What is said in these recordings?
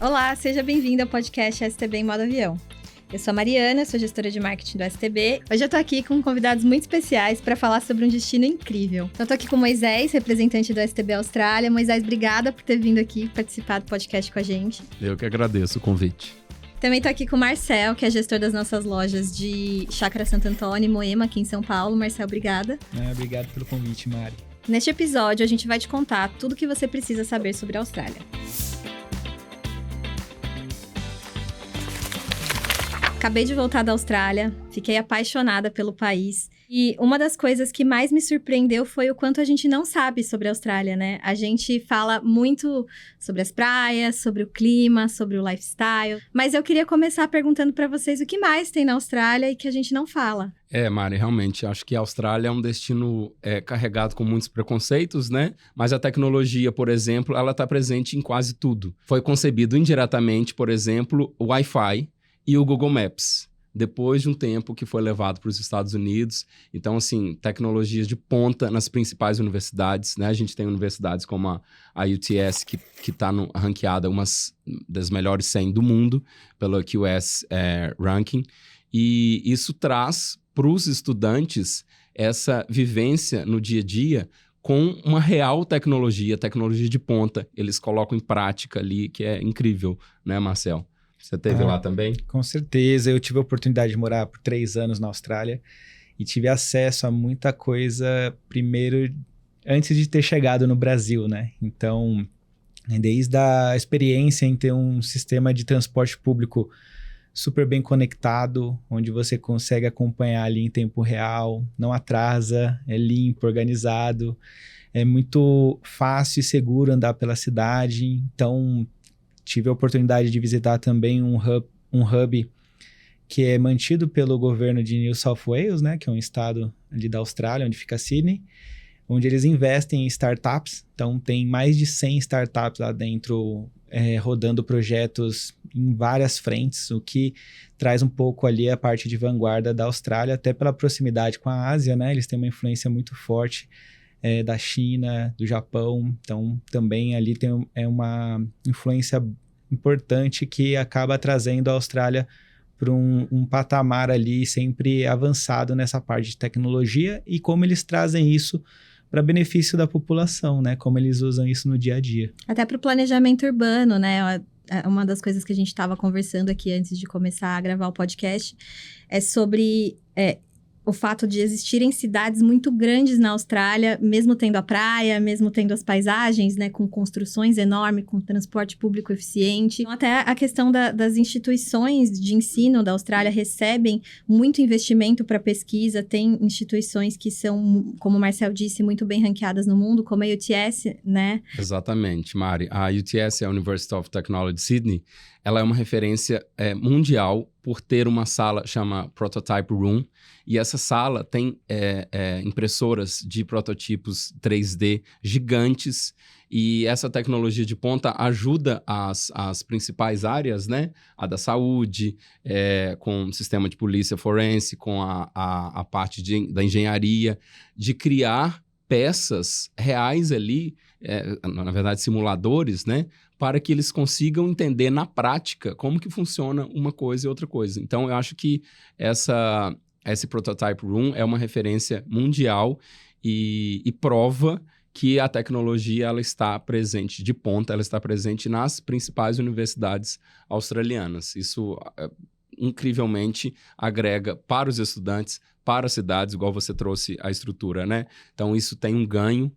Olá, seja bem-vindo ao podcast STB em Modo Avião. Eu sou a Mariana, sou gestora de marketing do STB. Hoje eu tô aqui com convidados muito especiais para falar sobre um destino incrível. Então, eu tô aqui com o Moisés, representante do STB Austrália. Moisés, obrigada por ter vindo aqui participar do podcast com a gente. Eu que agradeço o convite. Também tô aqui com o Marcel, que é gestor das nossas lojas de Chácara Santo Antônio e Moema, aqui em São Paulo. Marcel, obrigada. Obrigado pelo convite, Mari. Neste episódio, a gente vai te contar tudo o que você precisa saber sobre a Austrália. Acabei de voltar da Austrália, fiquei apaixonada pelo país. E uma das coisas que mais me surpreendeu foi o quanto a gente não sabe sobre a Austrália, né? A gente fala muito sobre as praias, sobre o clima, sobre o lifestyle. Mas eu queria começar perguntando para vocês o que mais tem na Austrália e que a gente não fala. Mari, realmente, acho que a Austrália é um destino carregado com muitos preconceitos, né? Mas a tecnologia, por exemplo, ela está presente em quase tudo. Foi concebido indiretamente, por exemplo, o Wi-Fi e o Google Maps, depois de um tempo que foi levado para os Estados Unidos. Então, assim, tecnologias de ponta nas principais universidades, né? A gente tem universidades como a UTS, que está ranqueada umas das melhores 100 do mundo, pelo QS Ranking. E isso traz para os estudantes essa vivência no dia a dia com uma real tecnologia de ponta. Eles colocam em prática ali, que é incrível, né, Marcel? Você esteve lá também? Com certeza. Eu tive a oportunidade de morar por 3 anos na Austrália e tive acesso a muita coisa, primeiro, antes de ter chegado no Brasil, né? Então, desde a experiência em ter um sistema de transporte público super bem conectado, onde você consegue acompanhar ali em tempo real, não atrasa, é limpo, organizado, é muito fácil e seguro andar pela cidade. Então, tive a oportunidade de visitar também um hub que é mantido pelo governo de New South Wales, né, que é um estado ali da Austrália, onde fica Sydney, onde eles investem em startups. Então, tem mais de 100 startups lá dentro, rodando projetos em várias frentes, o que traz um pouco ali a parte de vanguarda da Austrália, até pela proximidade com a Ásia, né? Eles têm uma influência muito forte da China, do Japão. Então, também ali tem uma influência importante que acaba trazendo a Austrália para um patamar ali sempre avançado nessa parte de tecnologia e como eles trazem isso para benefício da população, né? Como eles usam isso no dia a dia. Até para o planejamento urbano, né? Uma das coisas que a gente estava conversando aqui antes de começar a gravar o podcast é sobre o fato de existirem cidades muito grandes na Austrália, mesmo tendo a praia, mesmo tendo as paisagens, né, com construções enormes, com transporte público eficiente. Então, até a questão das instituições de ensino da Austrália recebem muito investimento para pesquisa. Tem instituições que são, como o Marcel disse, muito bem ranqueadas no mundo, como a UTS, né? Exatamente, Mari. A UTS, a University of Technology Sydney, ela é uma referência mundial por ter uma sala chama Prototype Room, e essa sala tem impressoras de prototipos 3D gigantes, e essa tecnologia de ponta ajuda as principais áreas, né? A da saúde, com o sistema de polícia forense, com a parte da engenharia, de criar peças reais ali, na verdade simuladores, né? Para que eles consigam entender na prática como que funciona uma coisa e outra coisa. Então, eu acho que esse Prototype Room é uma referência mundial e prova que a tecnologia ela está presente de ponta, ela está presente nas principais universidades australianas. Isso incrivelmente agrega para os estudantes, para as cidades, igual você trouxe a estrutura, né? Então, isso tem um ganho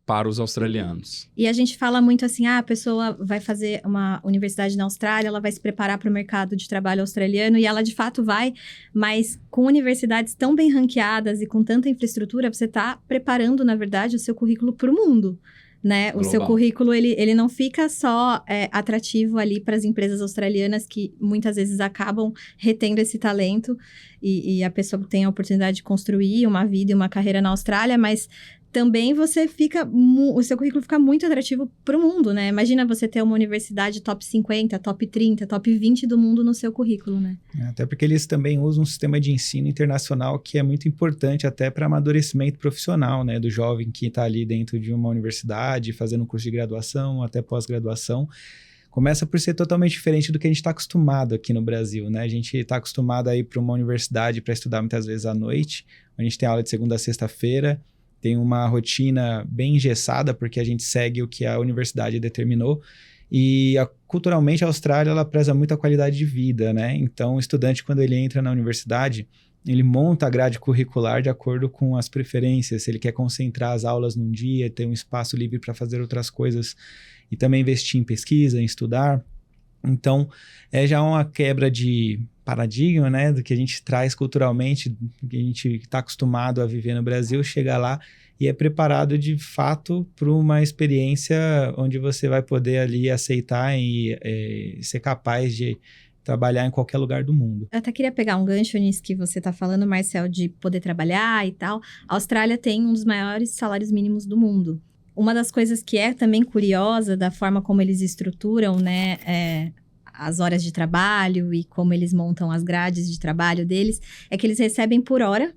para os australianos. E a gente fala muito assim, a pessoa vai fazer uma universidade na Austrália, ela vai se preparar para o mercado de trabalho australiano, e ela de fato vai, mas com universidades tão bem ranqueadas e com tanta infraestrutura, você está preparando, na verdade, o seu currículo para o mundo. Né? O seu currículo, ele não fica só atrativo ali para as empresas australianas que muitas vezes acabam retendo esse talento e a pessoa tem a oportunidade de construir uma vida e uma carreira na Austrália, mas também você fica... o seu currículo fica muito atrativo para o mundo, né? Imagina você ter uma universidade top 50, top 30, top 20 do mundo no seu currículo, né? Até porque eles também usam um sistema de ensino internacional que é muito importante até para amadurecimento profissional, né? Do jovem que está ali dentro de uma universidade, fazendo um curso de graduação, até pós-graduação. Começa por ser totalmente diferente do que a gente está acostumado aqui no Brasil, né? A gente está acostumado a ir para uma universidade para estudar muitas vezes à noite. A gente tem aula de segunda a sexta-feira, tem uma rotina bem engessada, porque a gente segue o que a universidade determinou. E culturalmente a Austrália, ela preza muito a qualidade de vida, né? Então, o estudante, quando ele entra na universidade, ele monta a grade curricular de acordo com as preferências. Se ele quer concentrar as aulas num dia, ter um espaço livre para fazer outras coisas e também investir em pesquisa, em estudar. Então, já uma quebra de paradigma, né? Do que a gente traz culturalmente, do que a gente está acostumado a viver no Brasil, chega lá e é preparado de fato para uma experiência onde você vai poder ali aceitar e ser capaz de trabalhar em qualquer lugar do mundo. Eu até queria pegar um gancho nisso que você está falando, Marcel, de poder trabalhar e tal. A Austrália tem um dos maiores salários mínimos do mundo. Uma das coisas que é também curiosa da forma como eles estruturam, né, as horas de trabalho e como eles montam as grades de trabalho deles, é que eles recebem por hora.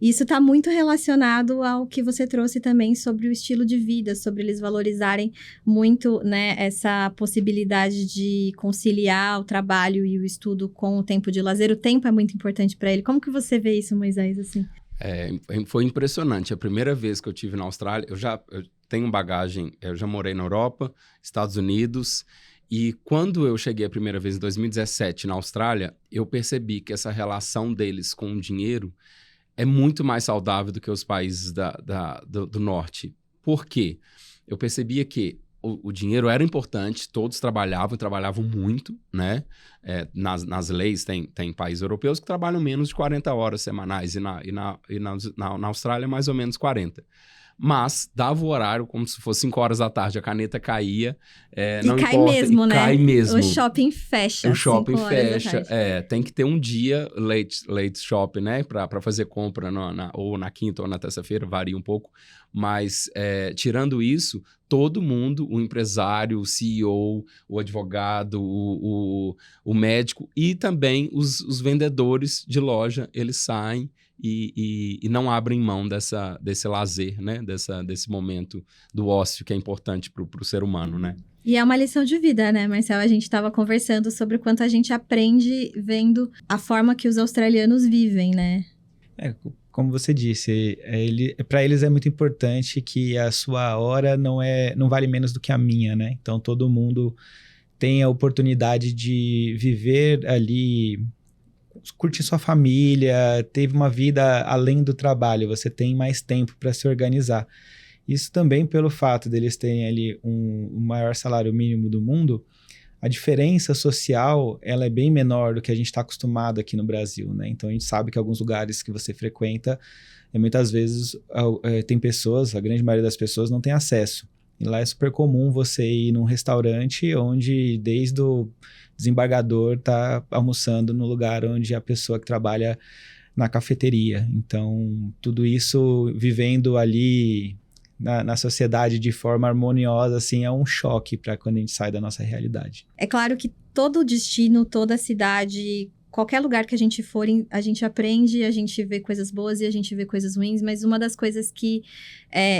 E isso está muito relacionado ao que você trouxe também sobre o estilo de vida, sobre eles valorizarem muito, né, essa possibilidade de conciliar o trabalho e o estudo com o tempo de lazer. O tempo é muito importante para ele. Como que você vê isso, Moisés, assim? Foi impressionante. A primeira vez que eu estive na Austrália, eu tenho bagagem, eu já morei na Europa, Estados Unidos, e quando eu cheguei a primeira vez em 2017 na Austrália, eu percebi que essa relação deles com o dinheiro é muito mais saudável do que os países do norte. Por quê? Eu percebia que o dinheiro era importante, todos trabalhavam muito, né? Nas leis, tem países europeus que trabalham menos de 40 horas semanais, e na Austrália mais ou menos 40. Mas dava o horário como se fosse 5 horas da tarde, a caneta caía, não cai importa, mesmo, né? Cai mesmo. O shopping fecha. O shopping fecha, tem que ter um dia late shopping, né, para fazer compra ou na quinta ou na terça-feira, varia um pouco, mas tirando isso, todo mundo, o empresário, o CEO, o advogado, o médico e também os vendedores de loja, eles saem e não abrem mão desse lazer, né? Desse momento do ócio que é importante para o ser humano, né? E é uma lição de vida, né, Marcel? A gente estava conversando sobre o quanto a gente aprende vendo a forma que os australianos vivem, né? Como você disse, para eles é muito importante que a sua hora não vale menos do que a minha, né? Então, todo mundo tem a oportunidade de viver ali, curtir sua família, teve uma vida além do trabalho, você tem mais tempo para se organizar. Isso também pelo fato deles terem ali o maior salário mínimo do mundo, a diferença social ela é bem menor do que a gente está acostumado aqui no Brasil, né? Então a gente sabe que alguns lugares que você frequenta, muitas vezes tem pessoas, a grande maioria das pessoas não tem acesso. E lá é super comum você ir num restaurante onde desde o desembargador está almoçando no lugar onde a pessoa que trabalha na cafeteria. Então, tudo isso vivendo ali na sociedade de forma harmoniosa, assim, é um choque para quando a gente sai da nossa realidade. É claro que todo destino, toda cidade, qualquer lugar que a gente for, a gente aprende, a gente vê coisas boas e a gente vê coisas ruins, mas uma das coisas que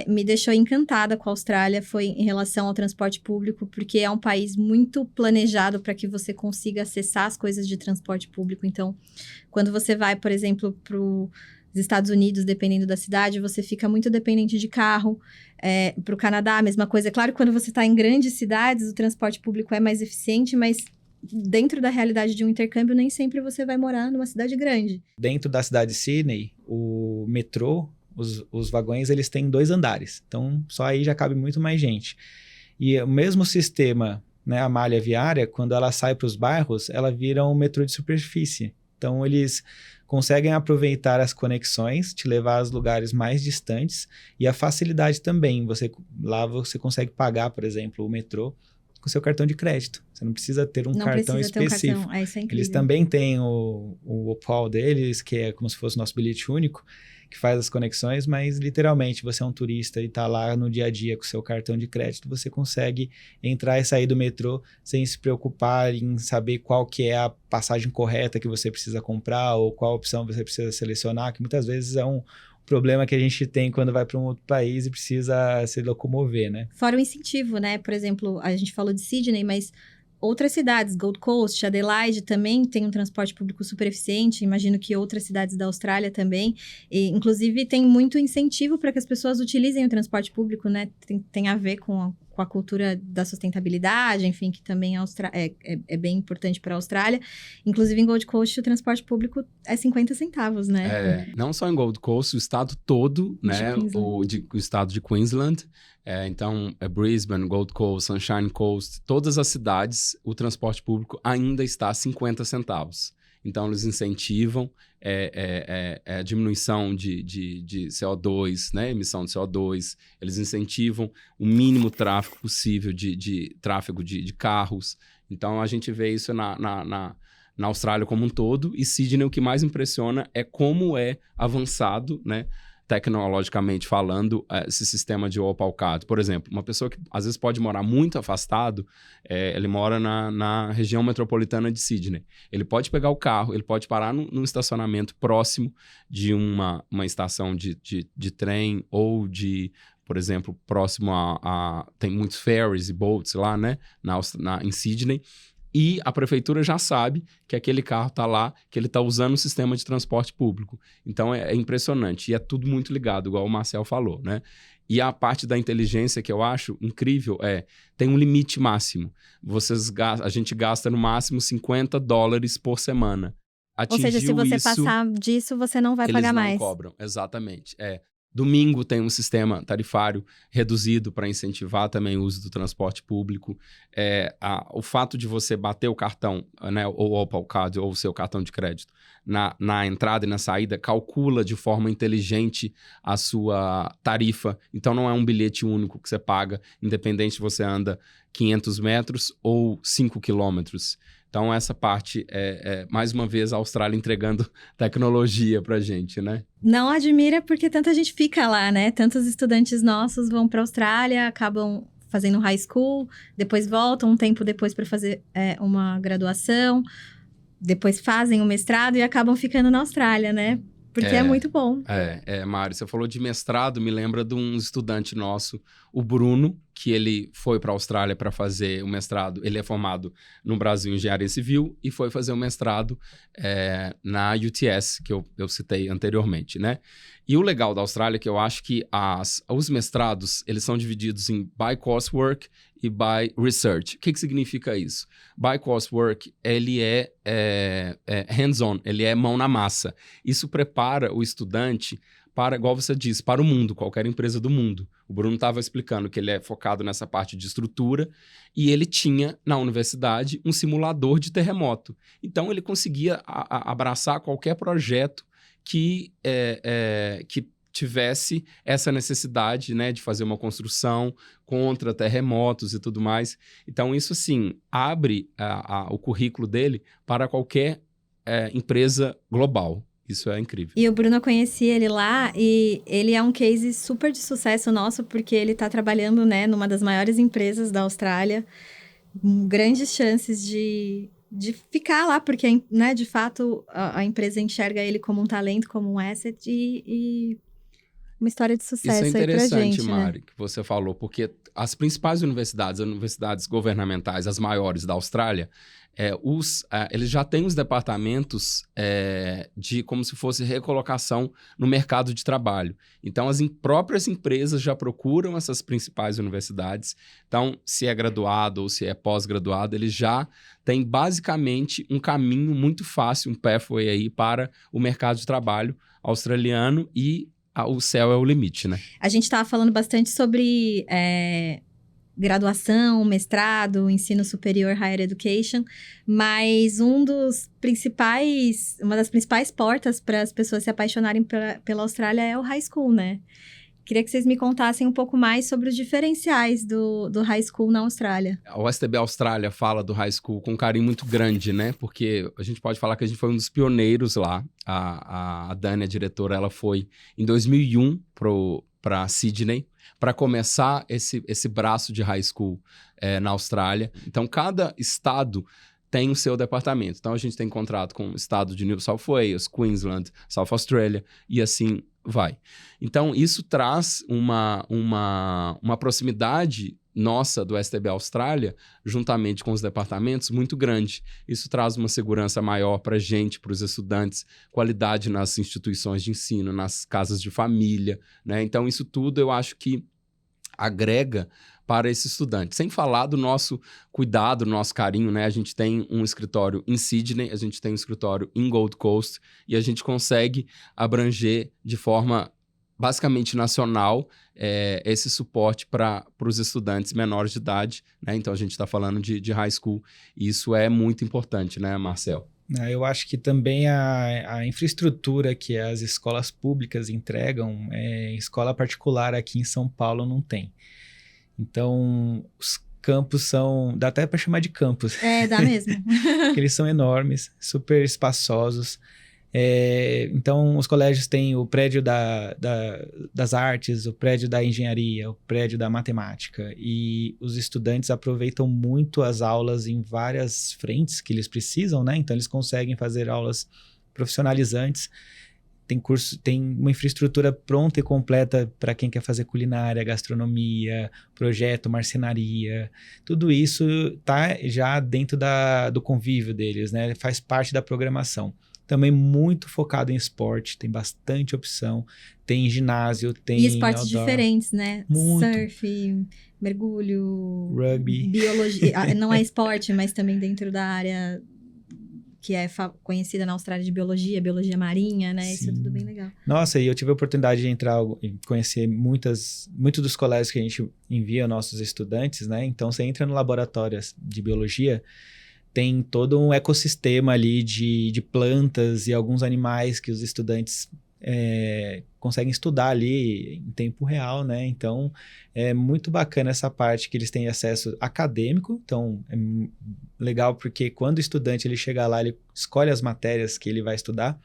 me deixou encantada com a Austrália foi em relação ao transporte público, porque é um país muito planejado para que você consiga acessar as coisas de transporte público. Então, quando você vai, por exemplo, para os Estados Unidos, dependendo da cidade, você fica muito dependente de carro. Para o Canadá, a mesma coisa. É claro que quando você está em grandes cidades, o transporte público é mais eficiente, mas dentro da realidade de um intercâmbio, nem sempre você vai morar numa cidade grande. Dentro da cidade de Sydney, o metrô, os vagões, eles têm 2 andares. Então, só aí já cabe muito mais gente. E o mesmo sistema, né, a malha viária, quando ela sai para os bairros, ela vira um metrô de superfície. Então, eles conseguem aproveitar as conexões, te levar aos lugares mais distantes e a facilidade também. Lá você consegue pagar, por exemplo, o metrô com seu cartão de crédito. Você não precisa ter um cartão específico. Isso é incrível. Eles também têm o Opal deles, que é como se fosse o nosso bilhete único, que faz as conexões, mas literalmente você é um turista e está lá no dia a dia com o seu cartão de crédito, você consegue entrar e sair do metrô sem se preocupar em saber qual que é a passagem correta que você precisa comprar ou qual opção você precisa selecionar, que muitas vezes é um problema que a gente tem quando vai para um outro país e precisa se locomover, né? Fora o incentivo, né? Por exemplo, a gente falou de Sydney, mas outras cidades, Gold Coast, Adelaide também tem um transporte público super eficiente, imagino que outras cidades da Austrália também, e, inclusive tem muito incentivo para que as pessoas utilizem o transporte público, né, tem a ver com a cultura da sustentabilidade, enfim, que também é bem importante para a Austrália. Inclusive, em Gold Coast, o transporte público é 50 centavos, né? Não só em Gold Coast, o estado todo, né? O estado de Queensland. Então, Brisbane, Gold Coast, Sunshine Coast, todas as cidades, o transporte público ainda está a 50 centavos. Então, eles incentivam a diminuição de CO2, né? Emissão de CO2. Eles incentivam o mínimo tráfego possível de tráfego de carros. Então, a gente vê isso na Austrália como um todo. E Sydney, o que mais impressiona é como é avançado, né? Tecnologicamente falando, esse sistema de Opal-Card. Por exemplo, uma pessoa que às vezes pode morar muito afastado, ele mora na região metropolitana de Sydney. Ele pode pegar o carro, ele pode parar num estacionamento próximo de uma estação de trem ou por exemplo, próximo tem muitos ferries e boats lá, né, em Sydney. E a prefeitura já sabe que aquele carro está lá, que ele está usando o sistema de transporte público. Então, é impressionante. E é tudo muito ligado, igual o Marcel falou, né? E a parte da inteligência que eu acho incrível tem um limite máximo. A gente gasta no máximo $50 por semana. Ou seja, se você passar disso, você não vai pagar mais. Eles não cobram, exatamente. Domingo tem um sistema tarifário reduzido para incentivar também o uso do transporte público. O fato de você bater o cartão, né, ou o Opal Card, ou o seu cartão de crédito, na entrada e na saída, calcula de forma inteligente a sua tarifa. Então, não é um bilhete único que você paga, independente se você anda 500 metros ou 5 quilômetros. Então, essa parte mais uma vez, a Austrália entregando tecnologia pra gente, né? Não admira porque tanta gente fica lá, né? Tantos estudantes nossos vão pra Austrália, acabam fazendo high school, depois voltam um tempo depois para fazer uma graduação, depois fazem o mestrado e acabam ficando na Austrália, né? Porque é muito bom. Mário, você falou de mestrado, me lembra de um estudante nosso, o Bruno, que ele foi para a Austrália para fazer o mestrado. Ele é formado no Brasil em Engenharia Civil e foi fazer o mestrado na UTS, que eu citei anteriormente, né? E o legal da Austrália é que eu acho que os mestrados, eles são divididos em by coursework e by research. O que significa isso? By coursework, ele é hands-on, ele é mão na massa. Isso prepara o estudante para, igual você disse, para o mundo, qualquer empresa do mundo. O Bruno estava explicando que ele é focado nessa parte de estrutura e ele tinha, na universidade, um simulador de terremoto. Então, ele conseguia abraçar qualquer projeto que tivesse essa necessidade, né, de fazer uma construção contra terremotos e tudo mais. Então, isso, assim, abre o currículo dele para qualquer empresa global. Isso é incrível. E o Bruno, eu conheci ele lá e ele é um case super de sucesso nosso, porque ele está trabalhando, né, numa das maiores empresas da Austrália, com grandes chances de ficar lá, porque, né, de fato, a empresa enxerga ele como um talento, como um asset e uma história de sucesso aí pra gente. Isso é interessante, Mari, que você falou, porque as principais universidades, as universidades governamentais, as maiores da Austrália, eles já têm os departamentos de como se fosse recolocação no mercado de trabalho. Então, as próprias empresas já procuram essas principais universidades. Então, se é graduado ou se é pós-graduado, eles já têm basicamente um caminho muito fácil, um pathway aí para o mercado de trabalho australiano e o céu é o limite, né? A gente estava falando bastante sobre graduação, mestrado, ensino superior, higher education, mas uma das principais portas para as pessoas se apaixonarem pela Austrália é o high school, né? Queria que vocês me contassem um pouco mais sobre os diferenciais do high school na Austrália. O STB Austrália fala do high school com um carinho muito grande, né? Porque a gente pode falar que a gente foi um dos pioneiros lá. A Dani, a diretora, ela foi em 2001 para Sydney para começar esse braço de high school na Austrália. Então, cada estado tem o seu departamento. Então, a gente tem contrato com o estado de New South Wales, Queensland, South Australia e assim vai. Então, isso traz uma proximidade nossa do STB Austrália, juntamente com os departamentos, muito grande. Isso traz uma segurança maior para a gente, para os estudantes, qualidade nas instituições de ensino, nas casas de família, né? Então, isso tudo eu acho que agrega para esse estudante. Sem falar do nosso cuidado, do nosso carinho, né? A gente tem um escritório em Sydney, a gente tem um escritório em Gold Coast e a gente consegue abranger de forma basicamente nacional esse suporte para os estudantes menores de idade, né? Então, a gente está falando de high school e isso é muito importante, né, Marcel? Eu acho que também a infraestrutura que as escolas públicas entregam, escola particular aqui em São Paulo não tem. Então, os campos são... Dá até para chamar de campus. Dá mesmo. Porque eles são enormes, super espaçosos. Então, os colégios têm o prédio das artes, o prédio da engenharia, o prédio da matemática. E os estudantes aproveitam muito as aulas em várias frentes que eles precisam, né? Então, eles conseguem fazer aulas profissionalizantes. Tem uma infraestrutura pronta e completa para quem quer fazer culinária, gastronomia, projeto, marcenaria. Tudo isso está já dentro do convívio deles, né? Faz parte da programação. Também muito focado em esporte, tem bastante opção. Tem ginásio, tem e esportes outdoor. Diferentes, né? Muito. Surf, mergulho... Rugby. Biologia. Não é esporte, mas também dentro da área que é conhecida na Austrália de biologia marinha, né? Sim. Isso é tudo bem legal. Nossa, e eu tive a oportunidade de entrar e conhecer muitos dos colégios que a gente envia nossos estudantes, né? Então, você entra no laboratório de biologia, tem todo um ecossistema ali de plantas e alguns animais que os estudantes conseguem estudar ali em tempo real, né? Então, é muito bacana essa parte que eles têm acesso acadêmico. Então, é legal porque quando o estudante ele chega lá, ele escolhe as matérias que ele vai estudar.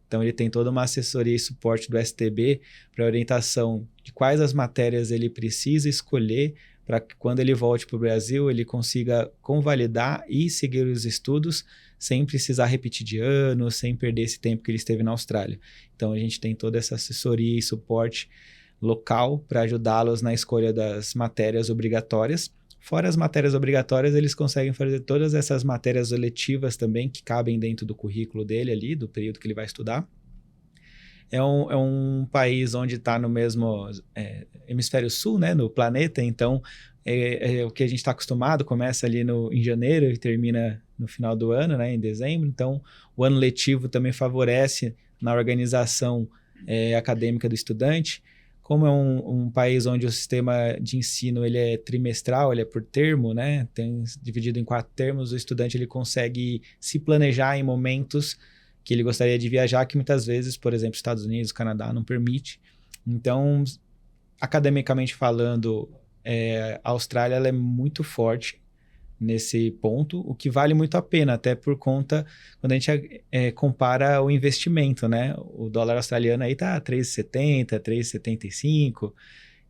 Então, ele tem toda uma assessoria e suporte do STB para orientação de quais as matérias ele precisa escolher para que quando ele volte para o Brasil, ele consiga convalidar e seguir os estudos sem precisar repetir de ano, sem perder esse tempo que ele esteve na Austrália. Então, a gente tem toda essa assessoria e suporte local para ajudá-los na escolha das matérias obrigatórias. Fora as matérias obrigatórias, eles conseguem fazer todas essas matérias eletivas também, que cabem dentro do currículo dele ali, do período que ele vai estudar. É um país onde está no mesmo hemisfério sul, né, no planeta, então o que a gente está acostumado, começa ali em janeiro e termina no final do ano, né, em dezembro. Então, o ano letivo também favorece na organização acadêmica do estudante. Como é um país onde o sistema de ensino ele é trimestral, ele é por termo, né, dividido em 4 termos, o estudante ele consegue se planejar em momentos que ele gostaria de viajar, que muitas vezes, por exemplo, Estados Unidos, Canadá, não permite. Então, academicamente falando, a Austrália ela é muito forte nesse ponto, o que vale muito a pena, até por conta, quando a gente compara o investimento, né? O dólar australiano aí tá 3,70, 3,75.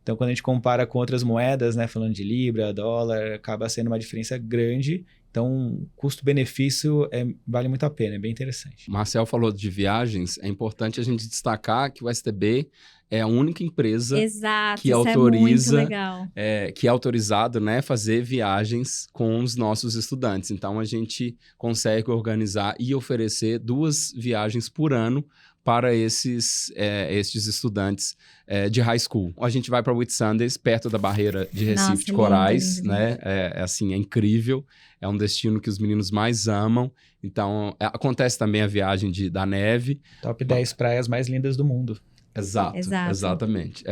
Então, quando a gente compara com outras moedas, né, falando de libra, dólar, acaba sendo uma diferença grande. Então, custo-benefício vale muito a pena, é bem interessante. Marcel falou de viagens, é importante a gente destacar que o STB é a única empresa Exato, que autoriza, é muito legal. Que é autorizado, né, fazer viagens com os nossos estudantes. Então, a gente consegue organizar e oferecer 2 viagens por ano para estes estudantes de high school. A gente vai para Whitsundays, perto da barreira de Recife de Corais, lindo. Né? É incrível. É um destino que os meninos mais amam. Então, acontece também a viagem da neve. Top 10 praias mais lindas do mundo. Exato. Exatamente.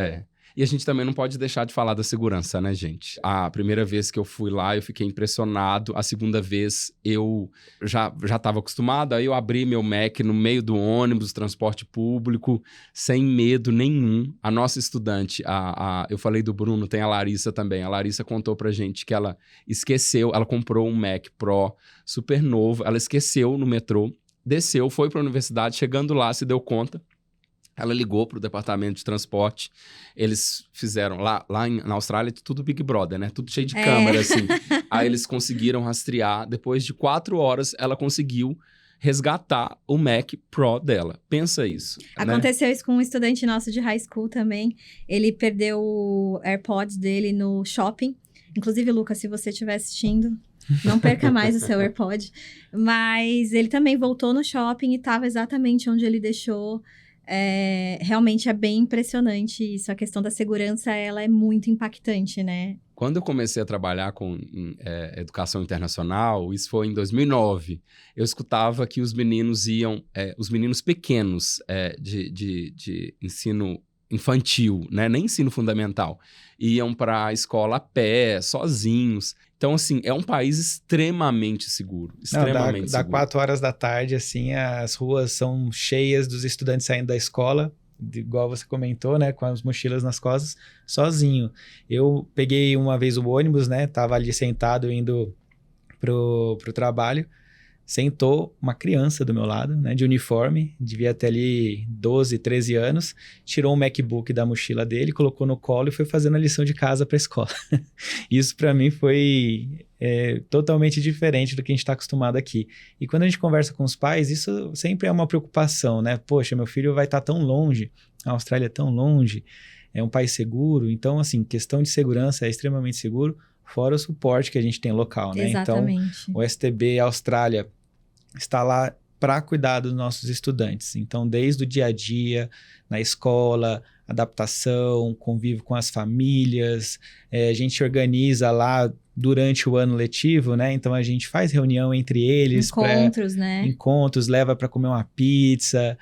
E a gente também não pode deixar de falar da segurança, né, gente? A primeira vez que eu fui lá, eu fiquei impressionado. A segunda vez, eu já estava acostumado. Aí eu abri meu Mac no meio do ônibus, transporte público, sem medo nenhum. A nossa estudante, eu falei do Bruno, tem a Larissa também. A Larissa contou pra gente que ela esqueceu, ela comprou um Mac Pro super novo. Ela esqueceu no metrô, desceu, foi pra universidade, chegando lá, se deu conta. Ela ligou para o departamento de transporte, eles fizeram, lá na Austrália, tudo Big Brother, né? Tudo cheio de câmera, assim. Aí eles conseguiram rastrear, depois de 4 horas, ela conseguiu resgatar o Mac Pro dela. Pensa isso. Aconteceu isso com um estudante nosso de high school também. Ele perdeu o AirPods dele no shopping. Inclusive, Lucas, se você estiver assistindo, não perca mais o seu AirPod. Mas ele também voltou no shopping e estava exatamente onde ele deixou. Realmente é bem impressionante isso. A questão da segurança, ela é muito impactante, né? Quando eu comecei a trabalhar com educação internacional, isso foi em 2009, eu escutava que os meninos os meninos pequenos de ensino infantil, né? Nem ensino fundamental, iam para a escola a pé, sozinhos. Então, assim, é um país extremamente seguro, extremamente seguro. Dá 4 horas da tarde, assim, as ruas são cheias dos estudantes saindo da escola, igual você comentou, né, com as mochilas nas costas, sozinho. Eu peguei uma vez o ônibus, né, tava ali sentado indo pro trabalho, sentou uma criança do meu lado, né, de uniforme, devia ter ali 12, 13 anos, tirou um MacBook da mochila dele, colocou no colo e foi fazendo a lição de casa para a escola. Isso para mim foi totalmente diferente do que a gente está acostumado aqui. E quando a gente conversa com os pais, isso sempre é uma preocupação, né? Poxa, meu filho vai estar tão longe, a Austrália é tão longe, é um país seguro, então, assim, questão de segurança é extremamente seguro, fora o suporte que a gente tem local, né? Exatamente. Então, o STB Austrália está lá para cuidar dos nossos estudantes. Então, desde o dia a dia, na escola, adaptação, convívio com as famílias, a gente organiza lá durante o ano letivo, né? Então, a gente faz reunião entre eles. Encontros, né? Encontros, leva para comer uma pizza,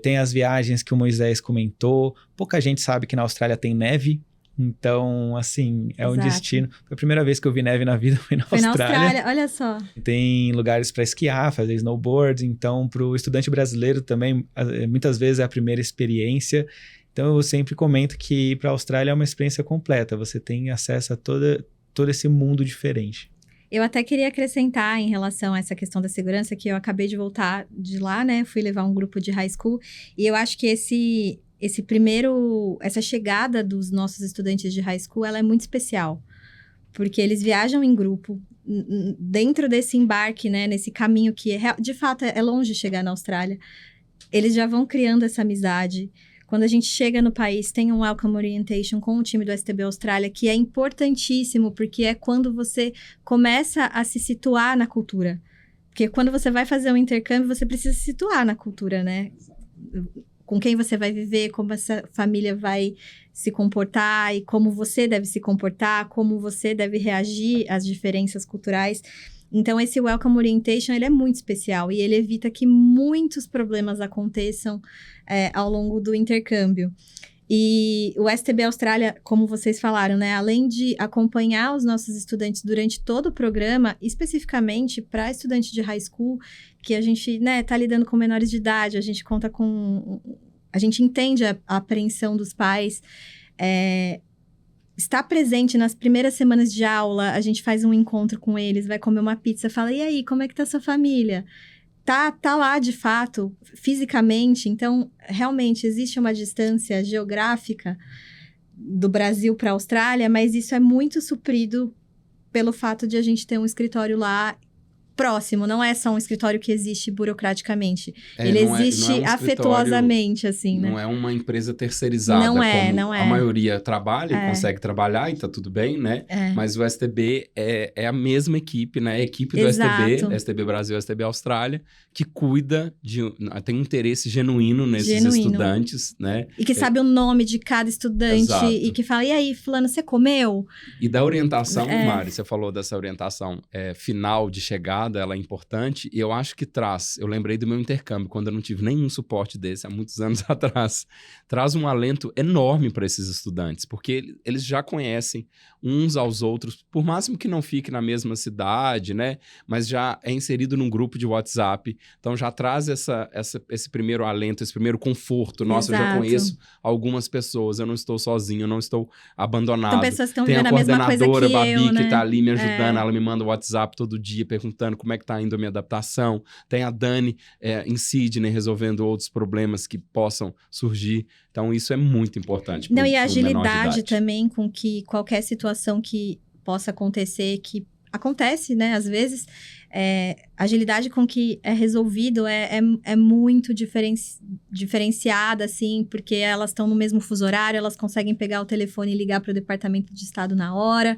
tem as viagens que o Moisés comentou. Pouca gente sabe que na Austrália tem neve. Então, assim, é um destino. Foi a primeira vez que eu vi neve na vida, foi na Austrália. Olha só. Tem lugares para esquiar, fazer snowboard. Então, para o estudante brasileiro também, muitas vezes é a primeira experiência. Então, eu sempre comento que ir para a Austrália é uma experiência completa. Você tem acesso a todo esse mundo diferente. Eu até queria acrescentar em relação a essa questão da segurança, que eu acabei de voltar de lá, né? Fui levar um grupo de high school. E eu acho que essa chegada dos nossos estudantes de high school, ela é muito especial, porque eles viajam em grupo, dentro desse embarque, né, nesse caminho que, de fato, é longe chegar na Austrália, eles já vão criando essa amizade. Quando a gente chega no país, tem um Welcome Orientation com o time do STB Austrália, que é importantíssimo, porque é quando você começa a se situar na cultura. Porque quando você vai fazer um intercâmbio, você precisa se situar na cultura, né? Com quem você vai viver, como essa família vai se comportar e como você deve se comportar, como você deve reagir às diferenças culturais. Então, esse Welcome Orientation, ele é muito especial e ele evita que muitos problemas aconteçam ao longo do intercâmbio. E o STB Austrália, como vocês falaram, né, além de acompanhar os nossos estudantes durante todo o programa, especificamente para estudantes de high school, que a gente, né, tá lidando com menores de idade, a gente entende a apreensão dos pais, está presente nas primeiras semanas de aula, a gente faz um encontro com eles, vai comer uma pizza, fala, e aí, como é que tá a sua família? Tá lá, de fato, fisicamente. Então, realmente, existe uma distância geográfica do Brasil para a Austrália, mas isso é muito suprido pelo fato de a gente ter um escritório lá próximo. Não é só um escritório que existe burocraticamente. Ele existe não é afetuosamente, assim, né? Não é uma empresa terceirizada. Não é. A maioria trabalha e consegue trabalhar e tá tudo bem, né? Mas o STB é a mesma equipe, né? A equipe do STB, STB Brasil, STB Austrália, que cuida tem um interesse genuíno nesses estudantes, né? E que sabe o nome de cada estudante. Exato. E que fala, e aí, fulano, você comeu? E da orientação, Mari, você falou dessa orientação final de chegada, ela é importante, e eu acho que eu lembrei do meu intercâmbio, quando eu não tive nenhum suporte desse, há muitos anos atrás, traz um alento enorme para esses estudantes, porque eles já conhecem uns aos outros, por máximo que não fique na mesma cidade, né, mas já é inserido num grupo de WhatsApp, então já traz esse primeiro alento, esse primeiro conforto. Nossa, eu já conheço algumas pessoas, eu não estou sozinho, eu não estou abandonado. Então, pessoas estão vivendo a mesma coisa que eu, né? Tem a coordenadora, Babi, que tá ali me ajudando, ela me manda o WhatsApp todo dia, perguntando como é que tá indo a minha adaptação. Tem a Dani em Sydney resolvendo outros problemas que possam surgir. Então, isso é muito importante. E a agilidade também com que qualquer situação que possa acontecer, que acontece, né, às vezes, a agilidade com que é resolvido é muito diferenciada, assim, porque elas estão no mesmo fuso horário, elas conseguem pegar o telefone e ligar para o Departamento de Estado na hora,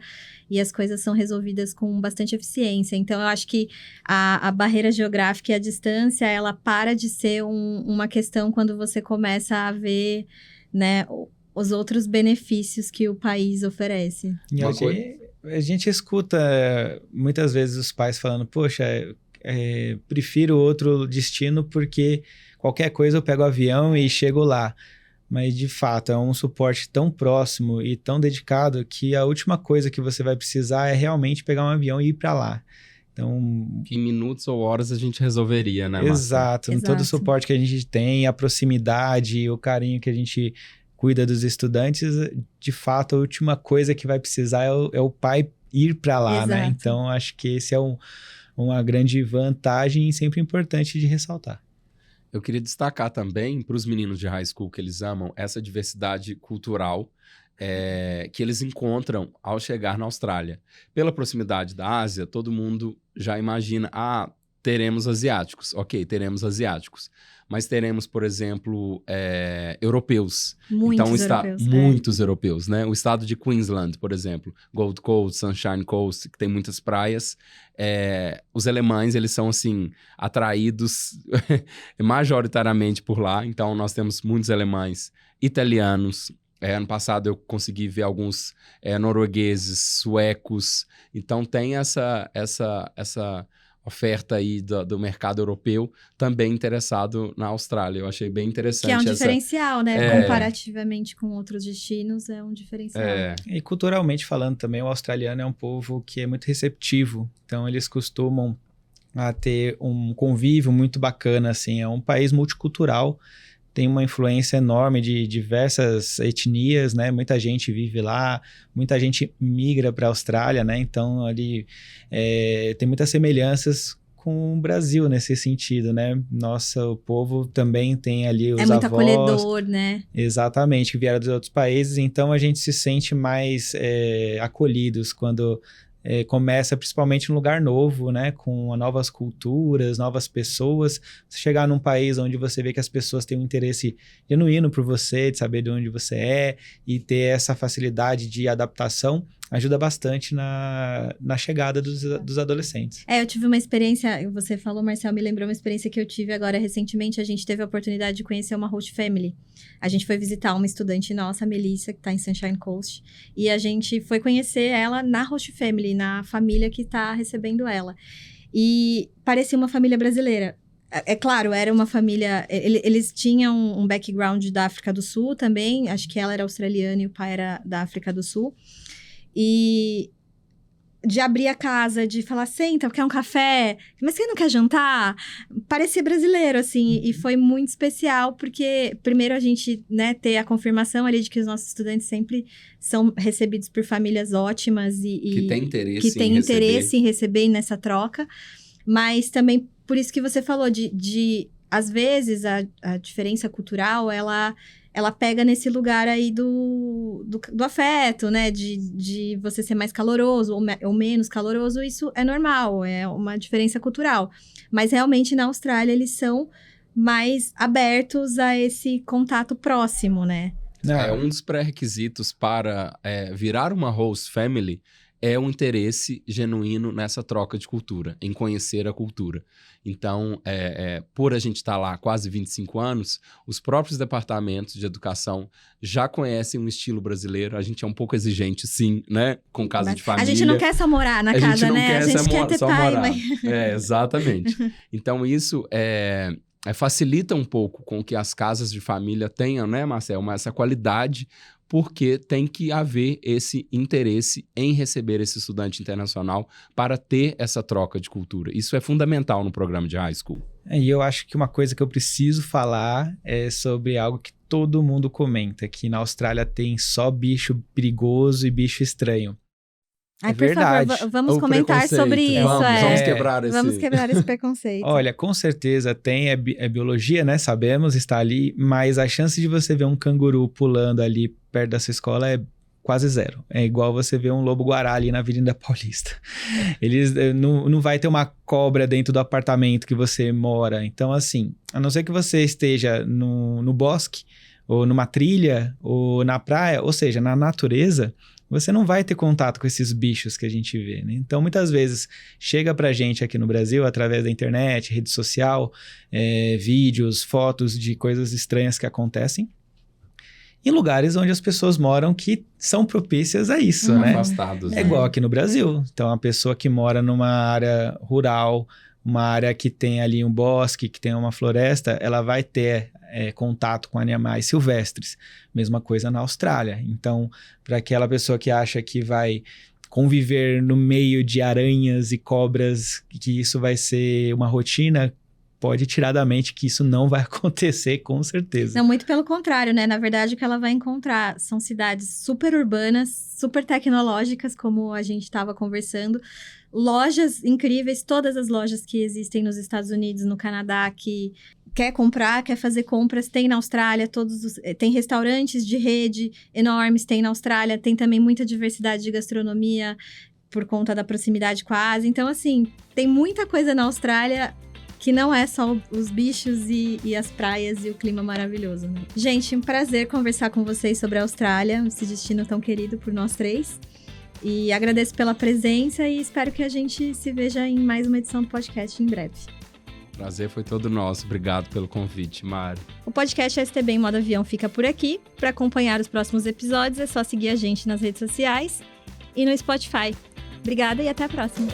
e as coisas são resolvidas com bastante eficiência. Então, eu acho que a barreira geográfica e a distância, ela para de ser uma questão quando você começa a ver, né, os outros benefícios que o país oferece. E a gente escuta muitas vezes os pais falando, poxa, prefiro outro destino porque qualquer coisa eu pego o avião e chego lá. Mas, de fato, é um suporte tão próximo e tão dedicado que a última coisa que você vai precisar é realmente pegar um avião e ir para lá. Então, que em minutos ou horas a gente resolveria, né, Márcia? Exato. Todo o suporte que a gente tem, a proximidade, o carinho que a gente cuida dos estudantes, de fato, a última coisa que vai precisar é o pai ir para lá, Exato. né? Então, acho que esse é uma grande vantagem e sempre importante de ressaltar. Eu queria destacar também para os meninos de high school que eles amam essa diversidade cultural que eles encontram ao chegar na Austrália. Pela proximidade da Ásia, todo mundo já imagina, teremos asiáticos. Ok, teremos asiáticos. Mas teremos, por exemplo, europeus. Muitos europeus, né? O estado de Queensland, por exemplo, Gold Coast, Sunshine Coast, que tem muitas praias. Os alemães, eles são, assim, atraídos majoritariamente por lá. Então, nós temos muitos alemães, italianos. Ano passado eu consegui ver alguns noruegueses, suecos. Então, tem essa oferta aí do mercado europeu também interessado na Austrália. Eu achei bem interessante. Que é um diferencial, né? Comparativamente com outros destinos, é um diferencial. E culturalmente falando também, o australiano é um povo que é muito receptivo. Então, eles costumam ter um convívio muito bacana, assim. É um país multicultural, tem uma influência enorme de diversas etnias, né? Muita gente vive lá, muita gente migra para a Austrália, né? Então, ali tem muitas semelhanças com o Brasil nesse sentido, né? O povo também tem ali os avós. É muito acolhedor, né? Exatamente, que vieram dos outros países. Então, a gente se sente mais acolhidos quando começa principalmente num lugar novo, né, com novas culturas, novas pessoas. Você chegar num país onde você vê que as pessoas têm um interesse genuíno por você, de saber de onde você é, e ter essa facilidade de adaptação, ajuda bastante na chegada dos adolescentes. Eu tive uma experiência, você falou, Marcel, me lembrou uma experiência que eu tive agora recentemente. A gente teve a oportunidade de conhecer uma host family. A gente foi visitar uma estudante nossa, a Melissa, que está em Sunshine Coast, e a gente foi conhecer ela na host family, na família que está recebendo ela. E parecia uma família brasileira. É claro, era uma família... Eles tinham um background da África do Sul também. Acho que ela era australiana e o pai era da África do Sul. E de abrir a casa, de falar, senta, quer um café? Mas você não quer jantar? Parecia brasileiro, assim. E foi muito especial, porque primeiro a gente, né, ter a confirmação ali de que os nossos estudantes sempre são recebidos por famílias ótimas e que tem interesse em receber nessa troca. Mas também, por isso que você falou, de às vezes, a diferença cultural, ela pega nesse lugar aí do afeto, né? De você ser mais caloroso ou menos caloroso. Isso é normal, é uma diferença cultural. Mas, realmente, na Austrália, eles são mais abertos a esse contato próximo, né? Um dos pré-requisitos para virar uma host family é um interesse genuíno nessa troca de cultura, em conhecer a cultura. Então, por a gente estar lá há quase 25 anos, os próprios departamentos de educação já conhecem um estilo brasileiro. A gente é um pouco exigente, sim, né? Com casa de família. A gente não quer só morar na casa, né? A gente quer ter pai, mãe. Exatamente. Então, isso facilita um pouco com que as casas de família tenham, né, Marcel, essa qualidade, porque tem que haver esse interesse em receber esse estudante internacional para ter essa troca de cultura. Isso é fundamental no programa de high school. E eu acho que uma coisa que eu preciso falar é sobre algo que todo mundo comenta, que na Austrália tem só bicho perigoso e bicho estranho. Ai, por verdade. Favor, vamos comentar sobre isso. Vamos quebrar esse preconceito. Olha, com certeza tem, é biologia, né? Sabemos, está ali, mas a chance de você ver um canguru pulando ali perto da sua escola é quase zero. É igual você ver um lobo-guará ali na Avenida Paulista. Eles não vai ter uma cobra dentro do apartamento que você mora. Então, assim, a não ser que você esteja no bosque, ou numa trilha, ou na praia, ou seja, na natureza, você não vai ter contato com esses bichos que a gente vê, né? Então, muitas vezes, chega pra gente aqui no Brasil, através da internet, rede social, vídeos, fotos de coisas estranhas que acontecem, em lugares onde as pessoas moram que são propícias a isso, né? Afastados, É igual aqui no Brasil. Então, a pessoa que mora numa área rural, uma área que tem ali um bosque, que tem uma floresta, ela vai ter contato com animais silvestres. Mesma coisa na Austrália. Então, para aquela pessoa que acha que vai conviver no meio de aranhas e cobras, que isso vai ser uma rotina, pode tirar da mente que isso não vai acontecer, com certeza. Não, muito pelo contrário, né? Na verdade, o que ela vai encontrar são cidades super urbanas, super tecnológicas, como a gente estava conversando, lojas incríveis, todas as lojas que existem nos Estados Unidos, no Canadá, que quer comprar, quer fazer compras, tem na Austrália, tem restaurantes de rede enormes, tem na Austrália, tem também muita diversidade de gastronomia por conta da proximidade com a Ásia. Então, assim, tem muita coisa na Austrália que não é só os bichos e as praias e o clima maravilhoso, né? Gente, um prazer conversar com vocês sobre a Austrália, esse destino tão querido por nós três. E agradeço pela presença e espero que a gente se veja em mais uma edição do podcast em breve. Prazer foi todo nosso. Obrigado pelo convite, Mari. O podcast STB em Modo Avião fica por aqui. Para acompanhar os próximos episódios é só seguir a gente nas redes sociais e no Spotify. Obrigada e até a próxima.